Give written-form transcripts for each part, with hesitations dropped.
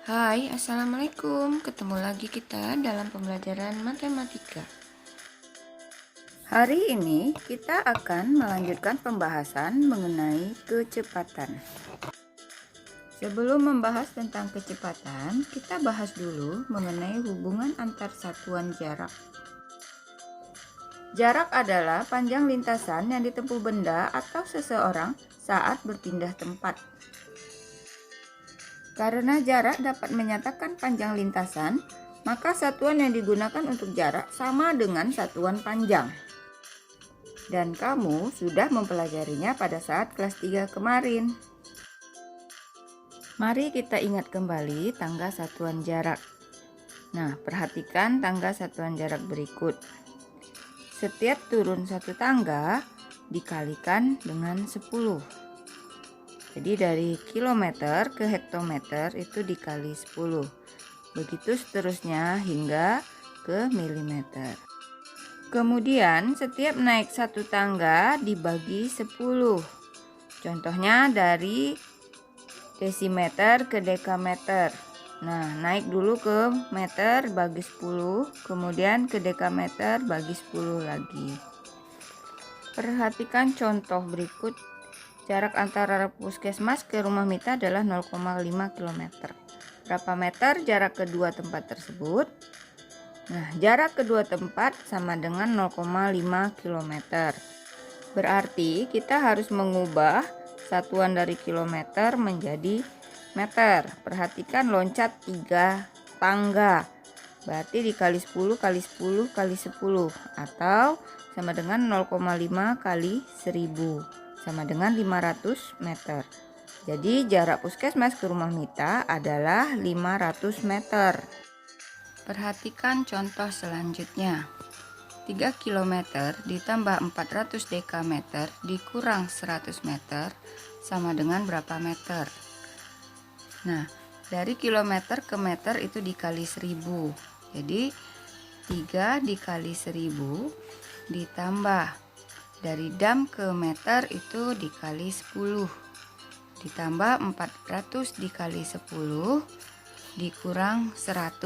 Hai, Assalamualaikum. Ketemu lagi kita dalam pembelajaran matematika. Hari ini kita akan melanjutkan pembahasan mengenai kecepatan. Sebelum membahas tentang kecepatan, kita bahas dulu mengenai hubungan antar satuan jarak. Jarak adalah panjang lintasan yang ditempuh benda atau seseorang saat berpindah tempat. Karena jarak dapat menyatakan panjang lintasan, maka satuan yang digunakan untuk jarak sama dengan satuan panjang. Dan kamu sudah mempelajarinya pada saat kelas 3 kemarin. Mari kita ingat kembali tangga satuan jarak. Nah, perhatikan tangga satuan jarak berikut. Setiap turun satu tangga dikalikan dengan 10. Jadi dari kilometer ke hektometer itu dikali 10. Begitu seterusnya hingga ke milimeter. Kemudian setiap naik satu tangga dibagi 10. Contohnya dari desimeter ke dekameter. Nah, naik dulu ke meter bagi 10, kemudian ke dekameter bagi 10 lagi. Perhatikan contoh berikut. Jarak antara puskesmas ke rumah Mita adalah 0,5 km. Berapa meter jarak kedua tempat tersebut? Nah, jarak kedua tempat sama dengan 0,5 km. Berarti kita harus mengubah satuan dari kilometer menjadi meter. Perhatikan loncat 3 tangga. Berarti dikali 10 kali 10 kali 10 atau sama dengan 0,5 kali 1000. Sama dengan 500 meter. Jadi jarak puskesmas ke rumah Mita adalah 500 meter. Perhatikan contoh selanjutnya. 3 km ditambah 400 dekameter dikurang 100 meter sama dengan berapa meter? Nah, dari kilometer ke meter itu dikali 1000. Jadi 3 dikali 1000 ditambah dari dam ke meter itu dikali 10 ditambah 400 dikali 10 dikurang 100.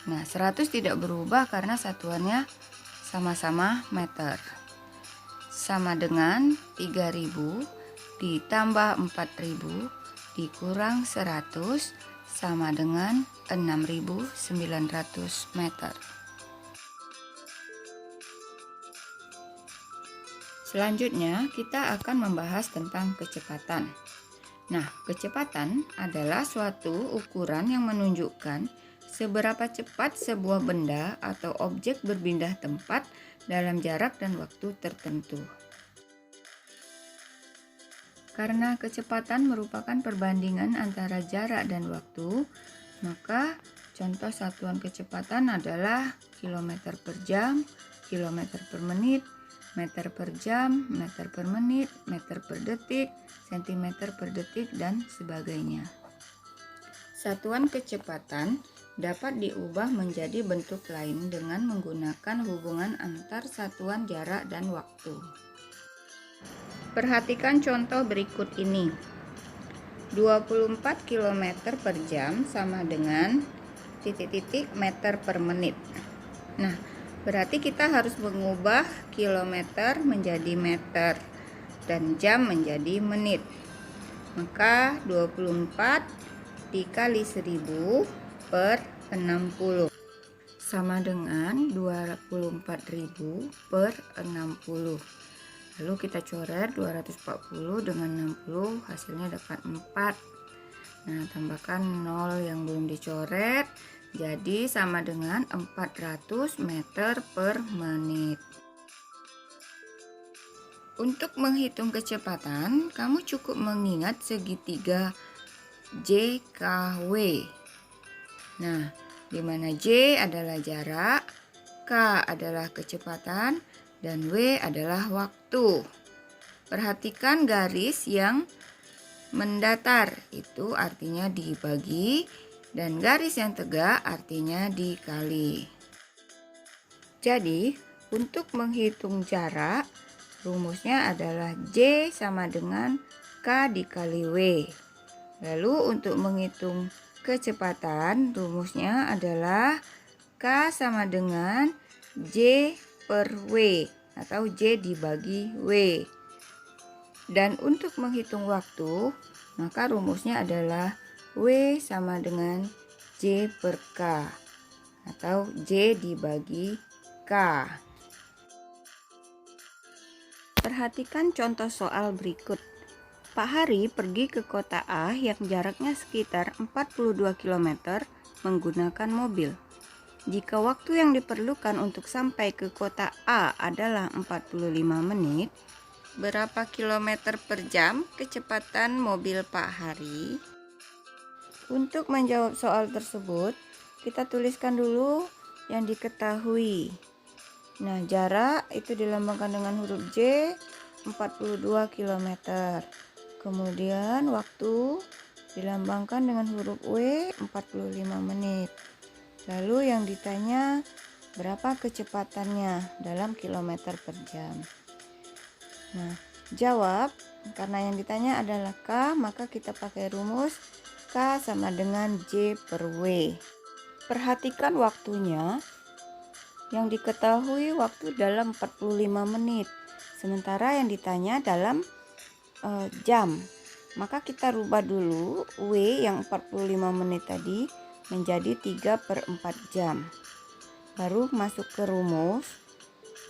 Nah, 100 tidak berubah karena satuannya sama-sama meter. Sama dengan 3000 ditambah 4000 dikurang 100 sama dengan 6900 meter. Selanjutnya, kita akan membahas tentang kecepatan. Nah, kecepatan adalah suatu ukuran yang menunjukkan seberapa cepat sebuah benda atau objek berpindah tempat dalam jarak dan waktu tertentu. Karena kecepatan merupakan perbandingan antara jarak dan waktu, maka contoh satuan kecepatan adalah kilometer per jam, kilometer per menit, meter per jam, meter per menit, meter per detik, sentimeter per detik, dan sebagainya. Satuan kecepatan dapat diubah menjadi bentuk lain dengan menggunakan hubungan antar satuan jarak dan waktu. Perhatikan contoh berikut ini. 24 km per jam sama dengan titik-titik meter per menit. Nah, berarti kita harus mengubah kilometer menjadi meter dan jam menjadi menit. Maka 24 dikali 1000 per 60 sama dengan 24.000 per 60. Lalu kita coret 240 dengan 60, hasilnya dapat 4. Nah, tambahkan 0 yang belum dicoret, jadi sama dengan 400 meter per menit. Untuk menghitung kecepatan, kamu cukup mengingat segitiga JKW. Nah, di mana J adalah jarak, K adalah kecepatan, dan W adalah waktu. Perhatikan garis yang mendatar, itu artinya dibagi, dan garis yang tegak artinya dikali. Jadi, untuk menghitung jarak, rumusnya adalah J sama dengan K dikali W. Lalu untuk menghitung kecepatan, rumusnya adalah K sama dengan J per W atau J dibagi W. Dan untuk menghitung waktu, maka rumusnya adalah W sama dengan J per K atau J dibagi K. Perhatikan contoh soal berikut. Pak Hari pergi ke kota A yang jaraknya sekitar 42 km menggunakan mobil. Jika waktu yang diperlukan untuk sampai ke kota A adalah 45 menit, berapa kilometer per jam kecepatan mobil Pak Hari? Untuk menjawab soal tersebut, kita tuliskan dulu yang diketahui. Nah, jarak itu dilambangkan dengan huruf J, 42 km. Kemudian waktu dilambangkan dengan huruf W, 45 menit. Lalu yang ditanya berapa kecepatannya dalam kilometer per jam. Nah, jawab, karena yang ditanya adalah K, maka kita pakai rumus K sama dengan J per W. Perhatikan waktunya. Yang diketahui waktu dalam 45 menit. Sementara yang ditanya dalam jam. Maka kita rubah dulu W yang 45 menit tadi menjadi 3/4 jam. Baru masuk ke rumus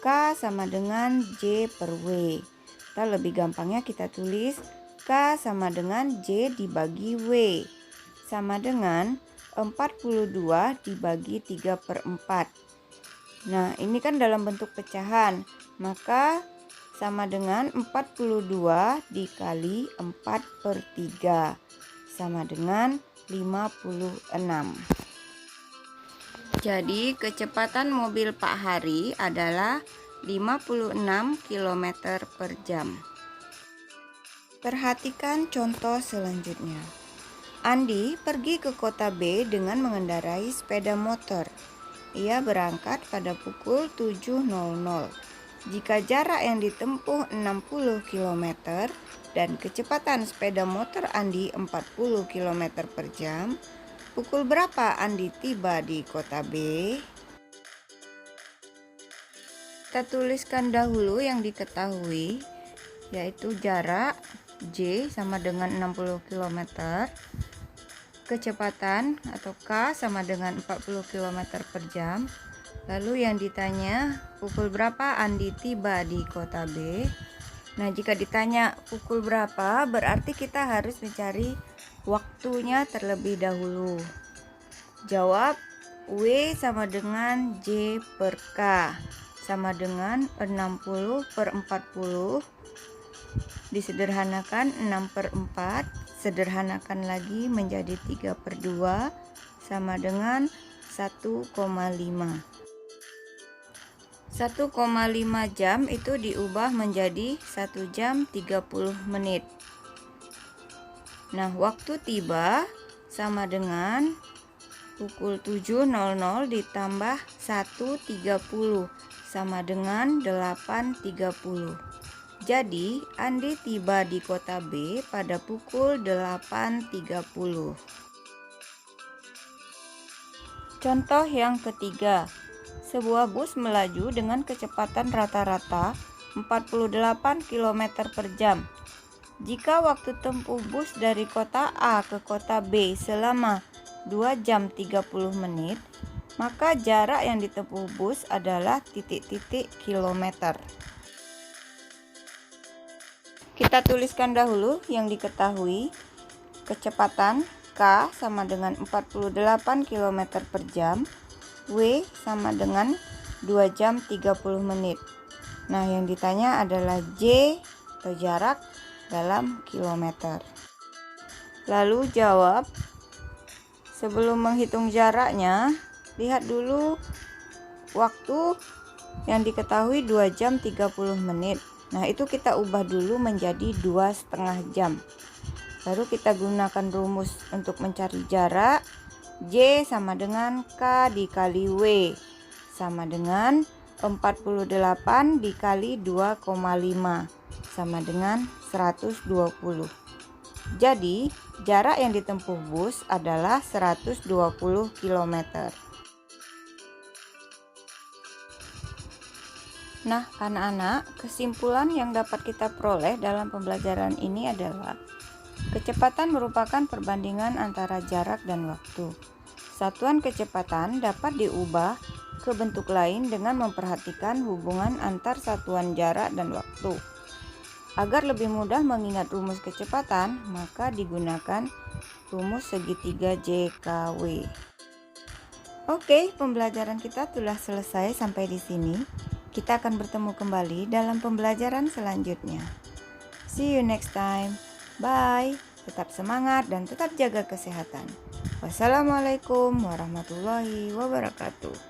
K sama dengan J per W. Kita lebih gampangnya kita tulis K sama dengan J dibagi W sama dengan 42 dibagi 3/4. Nah, ini kan dalam bentuk pecahan, maka sama dengan 42 dikali 4/3 sama dengan 56. Jadi kecepatan mobil Pak Hari adalah 56 km per jam. Perhatikan contoh selanjutnya. Andi pergi ke kota B dengan mengendarai sepeda motor. Ia berangkat pada pukul 7.00. Jika jarak yang ditempuh 60 km dan kecepatan sepeda motor Andi 40 km per jam, pukul berapa Andi tiba di kota B? Kita tuliskan dahulu yang diketahui, yaitu jarak J sama dengan 60 km, kecepatan atau K sama dengan 40 km per jam. Lalu yang ditanya pukul berapa Andi tiba di kota B. Nah, jika ditanya pukul berapa, berarti kita harus mencari waktunya terlebih dahulu. Jawab W sama dengan J per K sama dengan 60/40. Disederhanakan 6/4, sederhanakan lagi menjadi 3/2 sama dengan 1,5. 1,5 jam itu diubah menjadi 1 jam 30 menit. Nah, waktu tiba sama dengan pukul 7.00 ditambah 1.30 sama dengan 8.30. Jadi, Andi tiba di kota B pada pukul 8.30. Contoh yang ketiga. Sebuah bus melaju dengan kecepatan rata-rata 48 km per jam. Jika waktu tempuh bus dari kota A ke kota B selama 2 jam 30 menit, maka jarak yang ditempuh bus adalah titik-titik kilometer. Kita tuliskan dahulu yang diketahui. Kecepatan K sama dengan 48 km per jam. W sama dengan 2 jam 30 menit. Nah, yang ditanya adalah J atau jarak dalam kilometer. Lalu jawab. Sebelum menghitung jaraknya, lihat dulu waktu yang diketahui 2 jam 30 menit. Nah, itu kita ubah dulu menjadi 2,5 jam. Baru kita gunakan rumus untuk mencari jarak. J sama dengan K dikali W sama dengan 48 dikali 2,5 sama dengan 120. Jadi, jarak yang ditempuh bus adalah 120 km. Nah, anak-anak, kesimpulan yang dapat kita peroleh dalam pembelajaran ini adalah kecepatan merupakan perbandingan antara jarak dan waktu. Satuan kecepatan dapat diubah ke bentuk lain dengan memperhatikan hubungan antar satuan jarak dan waktu. Agar lebih mudah mengingat rumus kecepatan, maka digunakan rumus segitiga JKW. Oke, pembelajaran kita telah selesai sampai di sini. Kita akan bertemu kembali dalam pembelajaran selanjutnya. See you next time. Bye. Tetap semangat dan tetap jaga kesehatan. Wassalamualaikum warahmatullahi wabarakatuh.